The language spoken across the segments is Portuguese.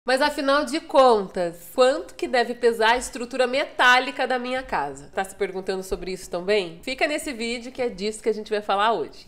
Mas afinal de contas, quanto que deve pesar a estrutura metálica da minha casa? Tá se perguntando sobre isso também? Fica nesse vídeo que é disso que a gente vai falar hoje.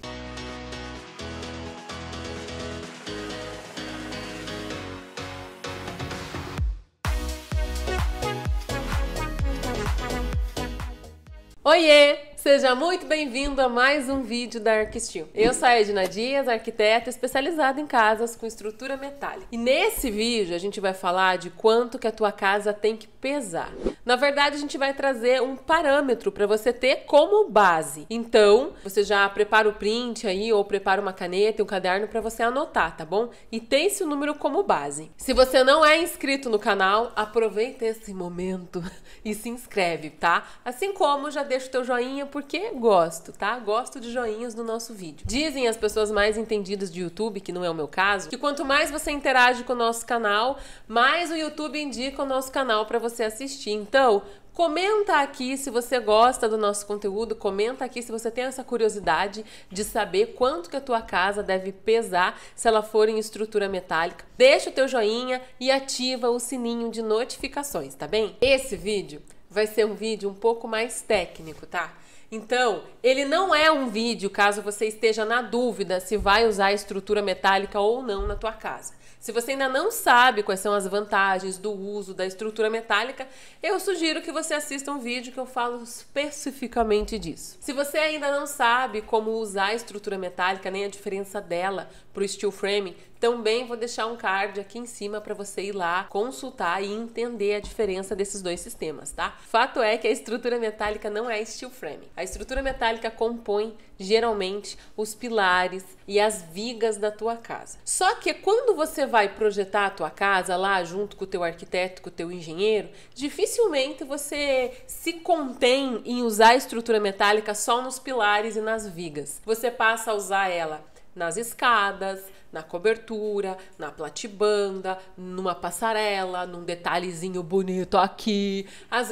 Oiê! Seja muito bem-vindo a mais um vídeo da ArcSteel. Eu sou a Edna Dias, arquiteta especializada em casas com estrutura metálica. E nesse vídeo a gente vai falar de quanto que a tua casa tem que pesar. Na verdade, a gente vai trazer um parâmetro para você ter como base. Então, você já prepara o print aí ou prepara uma caneta e um caderno para você anotar, tá bom? E tem esse número como base. Se você não é inscrito no canal, aproveita esse momento e se inscreve, tá? Assim como já deixa o teu joinha porque gosto, tá? Gosto de joinhas no nosso vídeo. Dizem as pessoas mais entendidas de YouTube, que não é o meu caso, que quanto mais você interage com o nosso canal, mais o YouTube indica o nosso canal para você assistir. Então, comenta aqui se você gosta do nosso conteúdo, comenta aqui se você tem essa curiosidade de saber quanto que a tua casa deve pesar se ela for em estrutura metálica. Deixa o teu joinha e ativa o sininho de notificações, tá bem? Esse vídeo vai ser um vídeo um pouco mais técnico, tá? Então, ele não é um vídeo caso você esteja na dúvida se vai usar a estrutura metálica ou não na tua casa. Se você ainda não sabe quais são as vantagens do uso da estrutura metálica, eu sugiro que você assista um vídeo que eu falo especificamente disso. Se você ainda não sabe como usar a estrutura metálica, nem a diferença dela para o steel frame, também vou deixar um card aqui em cima para você ir lá consultar e entender a diferença desses dois sistemas, tá? Fato é que a estrutura metálica não é steel frame. A estrutura metálica compõe geralmente os pilares e as vigas da tua casa. Só que quando você vai projetar a tua casa lá junto com o teu arquiteto, com o teu engenheiro, dificilmente você se contém em usar a estrutura metálica só nos pilares e nas vigas. Você passa a usar ela nas escadas, na cobertura, na platibanda, numa passarela, num detalhezinho bonito aqui.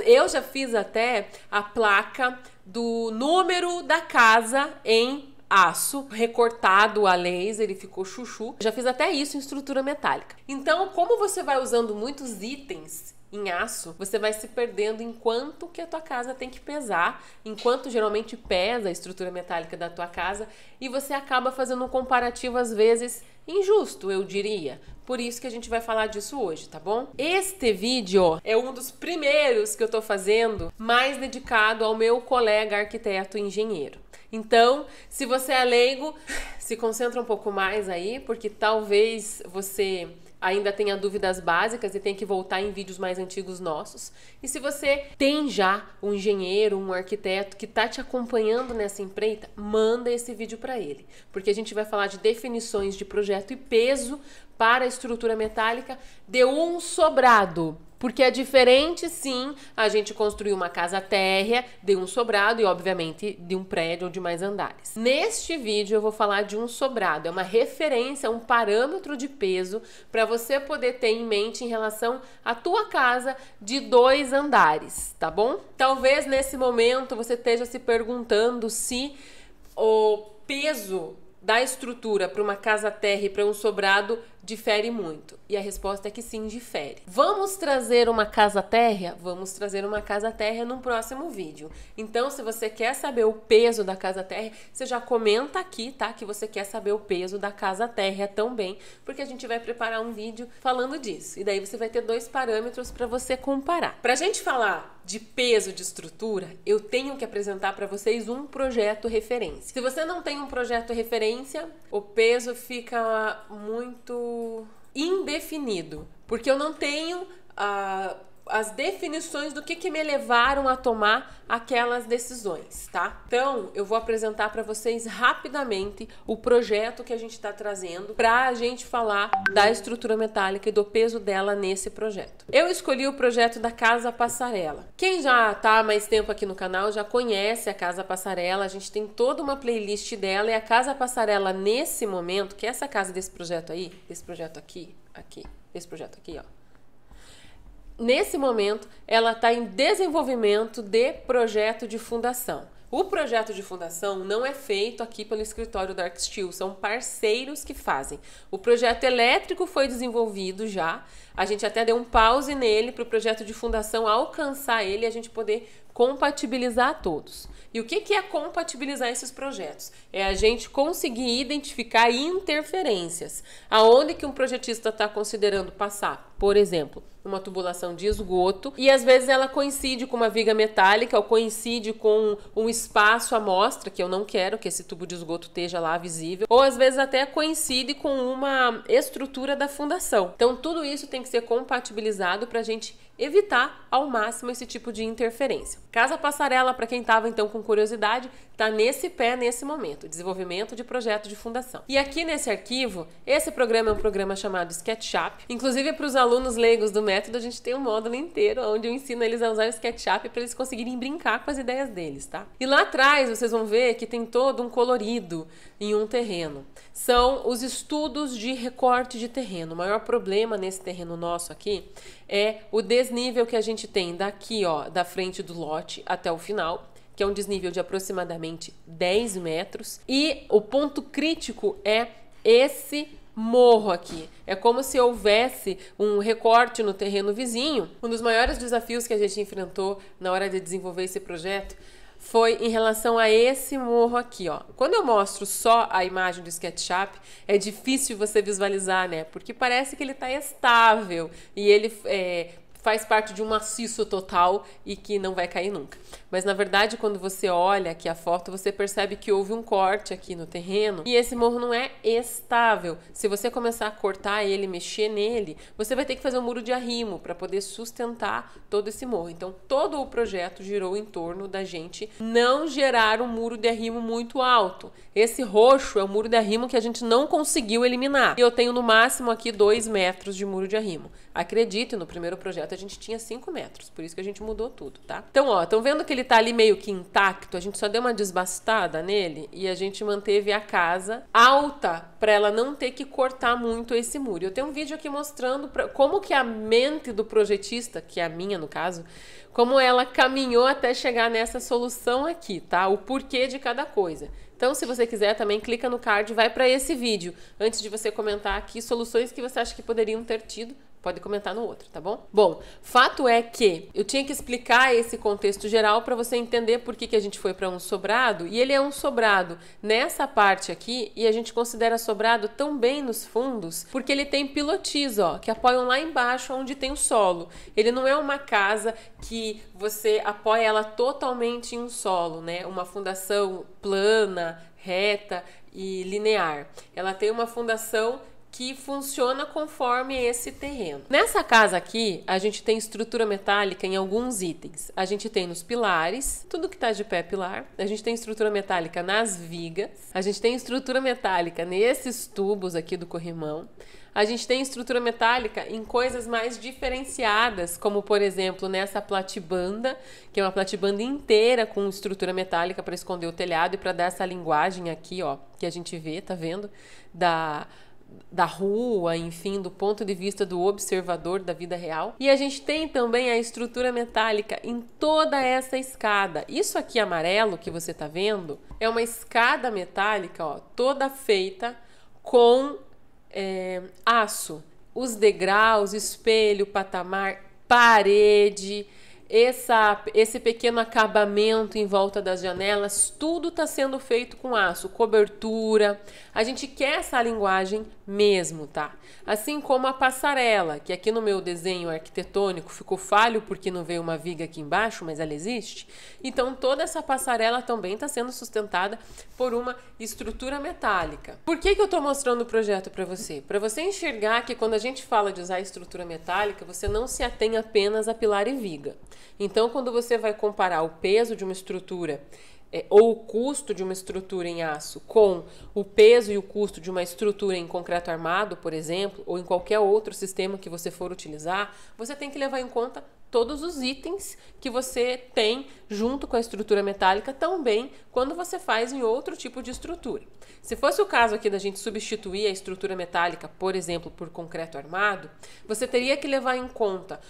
Eu já fiz até a placa do número da casa em aço, recortado a laser, ele ficou chuchu. Já fiz até isso em estrutura metálica. Então, como você vai usando muitos itens em aço, você vai se perdendo em quanto que a tua casa tem que pesar, enquanto geralmente pesa a estrutura metálica da tua casa, e você acaba fazendo um comparativo às vezes injusto, eu diria. Por isso que a gente vai falar disso hoje, tá bom? Este vídeo é um dos primeiros que eu tô fazendo mais dedicado ao meu colega arquiteto e engenheiro. Então, se você é leigo, se concentra um pouco mais aí, porque talvez você ainda tenha dúvidas básicas e tem que voltar em vídeos mais antigos nossos. E se você tem já um engenheiro, um arquiteto que está te acompanhando nessa empreita, manda esse vídeo para ele. Porque a gente vai falar de definições de projeto e peso para a estrutura metálica de um sobrado. Porque é diferente, sim, a gente construir uma casa térrea de um sobrado e, obviamente, de um prédio ou de mais andares. Neste vídeo eu vou falar de um sobrado, é uma referência, um parâmetro de peso para você poder ter em mente em relação à tua casa de 2 andares, tá bom? Talvez nesse momento você esteja se perguntando se o peso da estrutura para uma casa térrea e para um sobrado difere muito. E a resposta é que sim, difere. Vamos trazer uma casa térrea? Vamos trazer uma casa térrea num próximo vídeo. Então, se você quer saber o peso da casa térrea, você já comenta aqui, tá? Que você quer saber o peso da casa térrea também, porque a gente vai preparar um vídeo falando disso. E daí você vai ter 2 parâmetros para você comparar. Pra gente falar de peso de estrutura, eu tenho que apresentar para vocês um projeto referência. Se você não tem um projeto referência, o peso fica muito indefinido, porque eu não tenho as definições do que me levaram a tomar aquelas decisões, tá? Então, eu vou apresentar para vocês rapidamente o projeto que a gente está trazendo para a gente falar da estrutura metálica e do peso dela nesse projeto. Eu escolhi o projeto da Casa Passarela. Quem já tá há mais tempo aqui no canal já conhece a Casa Passarela, a gente tem toda uma playlist dela, e a Casa Passarela nesse momento, que é essa casa desse projeto aí, esse projeto aqui, esse projeto aqui, ó. Nesse momento, ela está em desenvolvimento de projeto de fundação. O projeto de fundação não é feito aqui pelo escritório da ArcSteel, são parceiros que fazem. O projeto elétrico foi desenvolvido já, a gente até deu um pause nele para o projeto de fundação alcançar ele e a gente poder compatibilizar todos. E o que é compatibilizar esses projetos? É a gente conseguir identificar interferências. Aonde que um projetista está considerando passar, por exemplo, uma tubulação de esgoto e às vezes ela coincide com uma viga metálica ou coincide com um espaço à mostra, que eu não quero que esse tubo de esgoto esteja lá visível, ou às vezes até coincide com uma estrutura da fundação. Então tudo isso tem que ser compatibilizado para a gente evitar ao máximo esse tipo de interferência. Casa Passarela, para quem estava então com curiosidade, está nesse pé nesse momento, desenvolvimento de projeto de fundação. E aqui nesse arquivo, esse programa é um programa chamado SketchUp. Inclusive para os alunos leigos do método, a gente tem um módulo inteiro onde eu ensino eles a usar o SketchUp para eles conseguirem brincar com as ideias deles, tá? E lá atrás vocês vão ver que tem todo um colorido em um terreno. São os estudos de recorte de terreno. O maior problema nesse terreno nosso aqui é o desnível que a gente tem daqui, ó, da frente do lote até o final, que é um desnível de aproximadamente 10 metros. E o ponto crítico é esse morro aqui. É como se houvesse um recorte no terreno vizinho. Um dos maiores desafios que a gente enfrentou na hora de desenvolver esse projeto foi em relação a esse morro aqui, ó. Quando eu mostro só a imagem do SketchUp, é difícil você visualizar, né? Porque parece que ele está estável e ele faz parte de um maciço total e que não vai cair nunca. Mas na verdade, quando você olha aqui a foto, você percebe que houve um corte aqui no terreno e esse morro não é estável. Se você começar a cortar ele, mexer nele, você vai ter que fazer um muro de arrimo para poder sustentar todo esse morro. Então, todo o projeto girou em torno da gente não gerar um muro de arrimo muito alto. Esse roxo é o muro de arrimo que a gente não conseguiu eliminar. E eu tenho no máximo aqui 2 metros de muro de arrimo. Acredite, no primeiro projeto a gente tinha 5 metros, por isso que a gente mudou tudo, tá? Então, ó, estão vendo que ele tá ali meio que intacto? A gente só deu uma desbastada nele e a gente manteve a casa alta para ela não ter que cortar muito esse muro. Eu tenho um vídeo aqui mostrando como que a mente do projetista, que é a minha no caso, como ela caminhou até chegar nessa solução aqui, tá? O porquê de cada coisa. Então, se você quiser, também clica no card e vai para esse vídeo, antes de você comentar aqui soluções que você acha que poderiam ter tido. Pode comentar no outro, tá bom? Bom, fato é que eu tinha que explicar esse contexto geral para você entender por que a gente foi para um sobrado. E ele é um sobrado nessa parte aqui e a gente considera sobrado também nos fundos porque ele tem pilotis, ó, que apoiam lá embaixo onde tem o solo. Ele não é uma casa que você apoia ela totalmente em um solo, né? Uma fundação plana, reta e linear. Ela tem uma fundação que funciona conforme esse terreno. Nessa casa aqui, a gente tem estrutura metálica em alguns itens. A gente tem nos pilares, tudo que tá de pé é pilar. A gente tem estrutura metálica nas vigas. A gente tem estrutura metálica nesses tubos aqui do corrimão. A gente tem estrutura metálica em coisas mais diferenciadas, como por exemplo nessa platibanda, que é uma platibanda inteira com estrutura metálica para esconder o telhado e para dar essa linguagem aqui, ó, que a gente vê, tá vendo? Da rua, enfim, do ponto de vista do observador da vida real. E a gente tem também a estrutura metálica em toda essa escada. Isso aqui amarelo que você tá vendo é uma escada metálica, ó, toda feita com aço. Os degraus, espelho, patamar, parede, esse pequeno acabamento em volta das janelas, tudo está sendo feito com aço, cobertura. A gente quer essa linguagem mesmo, tá? Assim como a passarela, que aqui no meu desenho arquitetônico ficou falho porque não veio uma viga aqui embaixo, mas ela existe. Então toda essa passarela também está sendo sustentada por uma estrutura metálica. Por que eu estou mostrando o projeto para você? Para você enxergar que quando a gente fala de usar estrutura metálica, você não se atém apenas a pilar e viga. Então, quando você vai comparar o peso de uma estrutura ou o custo de uma estrutura em aço com o peso e o custo de uma estrutura em concreto armado, por exemplo, ou em qualquer outro sistema que você for utilizar, você tem que levar em conta todos os itens que você tem junto com a estrutura metálica também quando você faz em outro tipo de estrutura. Se fosse o caso aqui da gente substituir a estrutura metálica, por exemplo, por concreto armado, você teria que levar em conta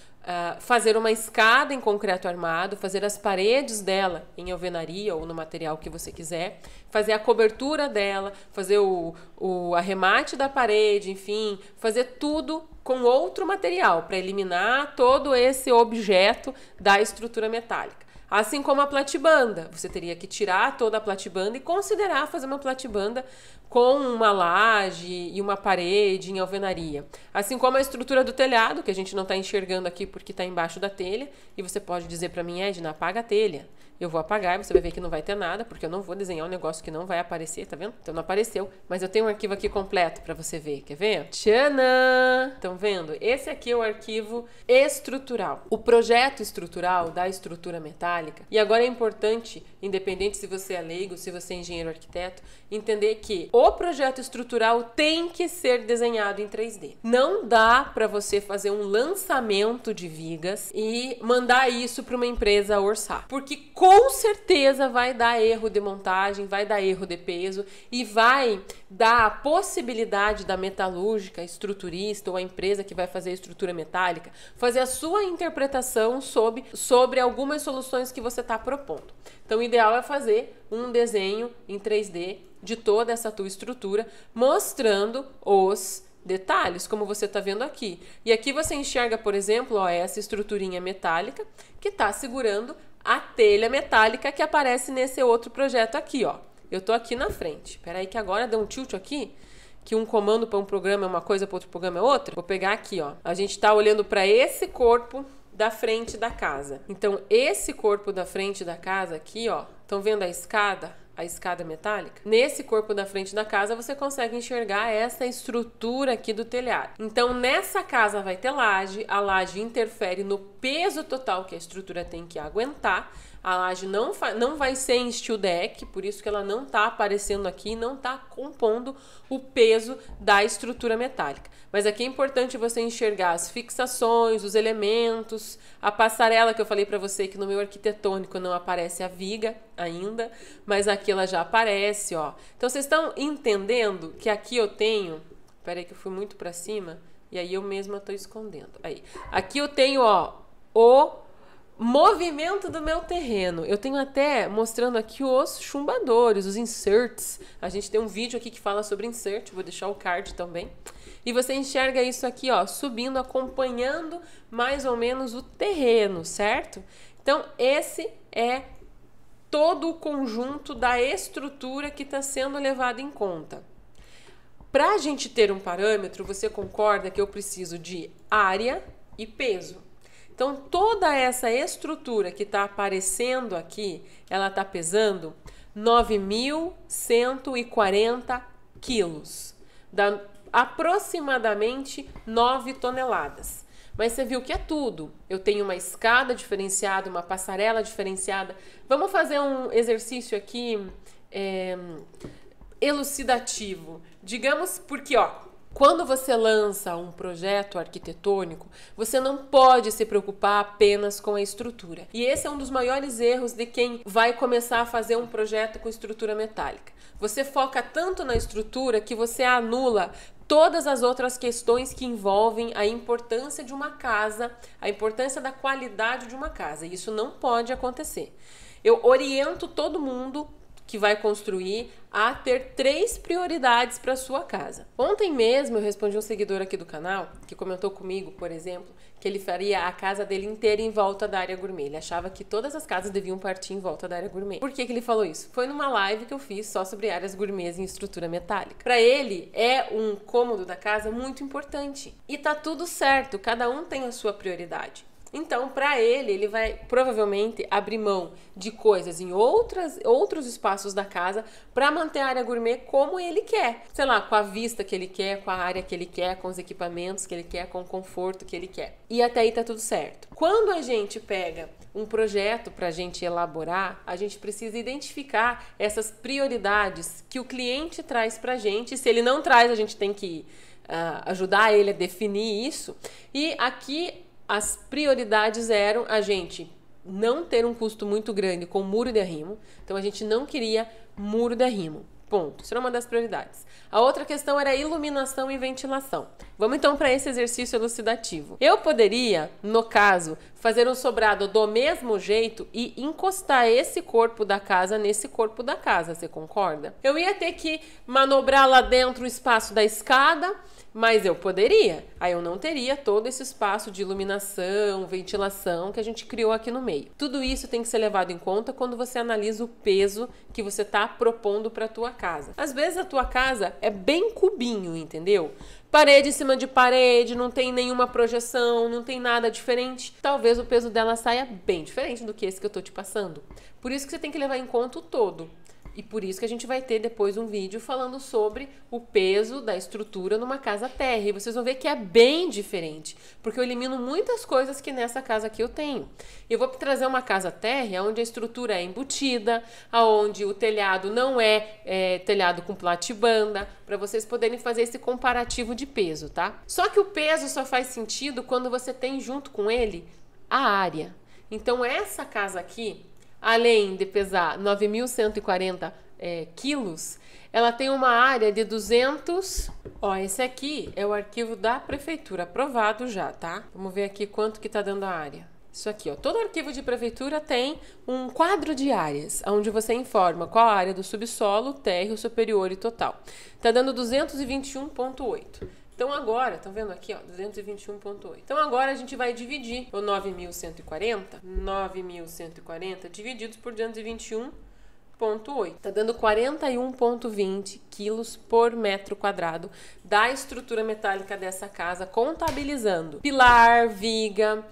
fazer uma escada em concreto armado, fazer as paredes dela em alvenaria ou no material que você quiser, fazer a cobertura dela, fazer o arremate da parede, enfim, fazer tudo com outro material para eliminar todo esse objeto da estrutura metálica. Assim como a platibanda, você teria que tirar toda a platibanda e considerar fazer uma platibanda com uma laje e uma parede em alvenaria. Assim como a estrutura do telhado, que a gente não está enxergando aqui porque está embaixo da telha, e você pode dizer para mim, Edna, apaga a telha. Eu vou apagar e você vai ver que não vai ter nada, porque eu não vou desenhar um negócio que não vai aparecer, tá vendo? Então não apareceu, mas eu tenho um arquivo aqui completo para você ver, quer ver? Tchanã! Estão vendo? Esse aqui é o arquivo estrutural. O projeto estrutural da estrutura metálica, e agora é importante, independente se você é leigo, se você é engenheiro arquiteto, entender que o projeto estrutural tem que ser desenhado em 3D. Não dá para você fazer um lançamento de vigas e mandar isso para uma empresa orçar, porque com certeza vai dar erro de montagem, vai dar erro de peso e vai dar a possibilidade da metalúrgica, estruturista ou a empresa que vai fazer a estrutura metálica fazer a sua interpretação sobre algumas soluções que você está propondo. Então, o ideal é fazer um desenho em 3D de toda essa tua estrutura, mostrando os detalhes, como você está vendo aqui. E aqui você enxerga, por exemplo, ó, essa estruturinha metálica que está segurando a telha metálica que aparece nesse outro projeto aqui, ó. Eu tô aqui na frente. Espera aí que agora deu um tilt aqui, que um comando para um programa é uma coisa, para outro programa é outra. Vou pegar aqui, ó. A gente está olhando para esse corpo da frente da casa. Então, esse corpo da frente da casa aqui, ó, estão vendo a escada metálica? Nesse corpo da frente da casa, você consegue enxergar essa estrutura aqui do telhado. Então, nessa casa vai ter laje, a laje interfere no peso total que a estrutura tem que aguentar. A laje não vai ser em steel deck, por isso que ela não está aparecendo aqui, não está compondo o peso da estrutura metálica. Mas aqui é importante você enxergar as fixações, os elementos, a passarela que eu falei para você que no meu arquitetônico não aparece a viga ainda, mas aqui ela já aparece, ó. Então vocês estão entendendo que aqui eu tenho, peraí que eu fui muito para cima e aí eu mesma estou escondendo. Aí, aqui eu tenho, ó, o movimento do meu terreno. Eu tenho até mostrando aqui os chumbadores, os inserts. A gente tem um vídeo aqui que fala sobre insert, vou deixar o card também. E você enxerga isso aqui, ó, subindo, acompanhando mais ou menos o terreno, certo? Então, esse é todo o conjunto da estrutura que está sendo levado em conta. Para a gente ter um parâmetro, você concorda que eu preciso de área e peso. Então, toda essa estrutura que está aparecendo aqui, ela está pesando 9.140 quilos, dá aproximadamente 9 toneladas. Mas você viu que é tudo. Eu tenho uma escada diferenciada, uma passarela diferenciada. Vamos fazer um exercício aqui elucidativo. Digamos porque, ó, quando você lança um projeto arquitetônico, você não pode se preocupar apenas com a estrutura. E esse é um dos maiores erros de quem vai começar a fazer um projeto com estrutura metálica. Você foca tanto na estrutura que você anula todas as outras questões que envolvem a importância de uma casa, a importância da qualidade de uma casa. E isso não pode acontecer. Eu oriento todo mundo que vai construir a ter 3 prioridades para sua casa. Ontem mesmo eu respondi um seguidor aqui do canal que comentou comigo, por exemplo, que ele faria a casa dele inteira em volta da área gourmet. Ele achava que todas as casas deviam partir em volta da área gourmet. Por que ele falou isso? Foi numa live que eu fiz só sobre áreas gourmets em estrutura metálica. Para ele é um cômodo da casa muito importante. E tá tudo certo, cada um tem a sua prioridade. Então, para ele vai provavelmente abrir mão de coisas em outros espaços da casa para manter a área gourmet como ele quer. Sei lá, com a vista que ele quer, com a área que ele quer, com os equipamentos que ele quer, com o conforto que ele quer. E até aí tá tudo certo. Quando a gente pega um projeto para a gente elaborar, a gente precisa identificar essas prioridades que o cliente traz para a gente. Se ele não traz, a gente tem que ajudar ele a definir isso. E aqui as prioridades eram a gente não ter um custo muito grande com muro de arrimo. Então, a gente não queria muro de arrimo. Ponto. Isso era uma das prioridades. A outra questão era iluminação e ventilação. Vamos então para esse exercício elucidativo. Eu poderia, no caso, fazer um sobrado do mesmo jeito e encostar esse corpo da casa nesse corpo da casa, você concorda? Eu ia ter que manobrar lá dentro o espaço da escada, mas eu poderia. Aí eu não teria todo esse espaço de iluminação, ventilação que a gente criou aqui no meio. Tudo isso tem que ser levado em conta quando você analisa o peso que você está propondo para a tua casa. Às vezes a tua casa é bem cubinho, entendeu? Parede em cima de parede, não tem nenhuma projeção, não tem nada diferente. Talvez o peso dela saia bem diferente do que esse que eu tô te passando. Por isso que você tem que levar em conta o todo. E por isso que a gente vai ter depois um vídeo falando sobre o peso da estrutura numa casa térrea. E vocês vão ver que é bem diferente, porque eu elimino muitas coisas que nessa casa aqui eu tenho. Eu vou trazer uma casa térrea onde a estrutura é embutida, onde o telhado não é telhado com platibanda, para vocês poderem fazer esse comparativo de peso, tá? Só que o peso só faz sentido quando você tem junto com ele a área. Então essa casa aqui, além de pesar 9.140 quilos, ela tem uma área de 200... Ó, esse aqui é o arquivo da prefeitura, aprovado já, tá? Vamos ver aqui quanto que tá dando a área. Isso aqui, ó, todo arquivo de prefeitura tem um quadro de áreas, onde você informa qual a área do subsolo, térreo, superior e total. Tá dando 221,8. Então agora, estão vendo aqui, ó, 221,8. Então agora a gente vai dividir o 9.140 divididos por 221,8. Tá dando 41,20 quilos por metro quadrado da estrutura metálica dessa casa, contabilizando pilar, viga,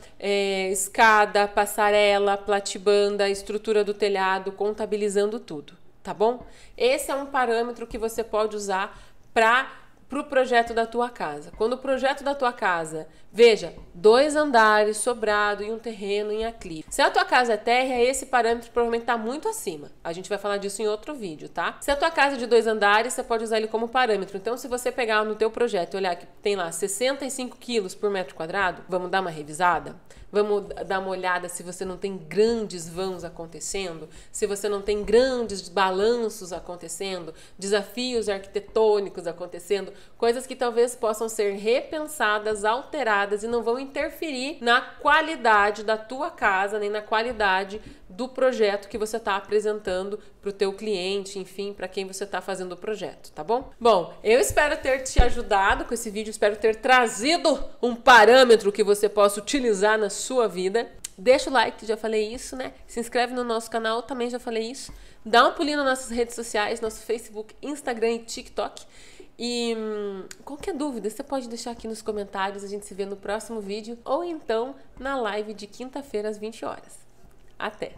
escada, passarela, platibanda, estrutura do telhado, contabilizando tudo, tá bom? Esse é um parâmetro que você pode usar para o projeto da tua casa. Quando o projeto da tua casa, veja, 2 andares, sobrado e um terreno em aclive. Se a tua casa é térrea, esse parâmetro provavelmente está muito acima. A gente vai falar disso em outro vídeo, tá? Se a tua casa é de 2 andares, você pode usar ele como parâmetro. Então, se você pegar no teu projeto e olhar que tem lá 65 quilos por metro quadrado, vamos dar uma revisada? Vamos dar uma olhada se você não tem grandes vãos acontecendo, se você não tem grandes balanços acontecendo, desafios arquitetônicos acontecendo, coisas que talvez possam ser repensadas, alteradas e não vão interferir na qualidade da tua casa, nem na qualidade do projeto que você está apresentando para o teu cliente, enfim, para quem você está fazendo o projeto, tá bom? Bom, eu espero ter te ajudado com esse vídeo, espero ter trazido um parâmetro que você possa utilizar na sua vida. Deixa o like, já falei isso, né? Se inscreve no nosso canal, também já falei isso. Dá um pulinho nas nossas redes sociais, nosso Facebook, Instagram e TikTok. E qualquer dúvida, você pode deixar aqui nos comentários, a gente se vê no próximo vídeo ou então na live de quinta-feira às 20 horas. Até!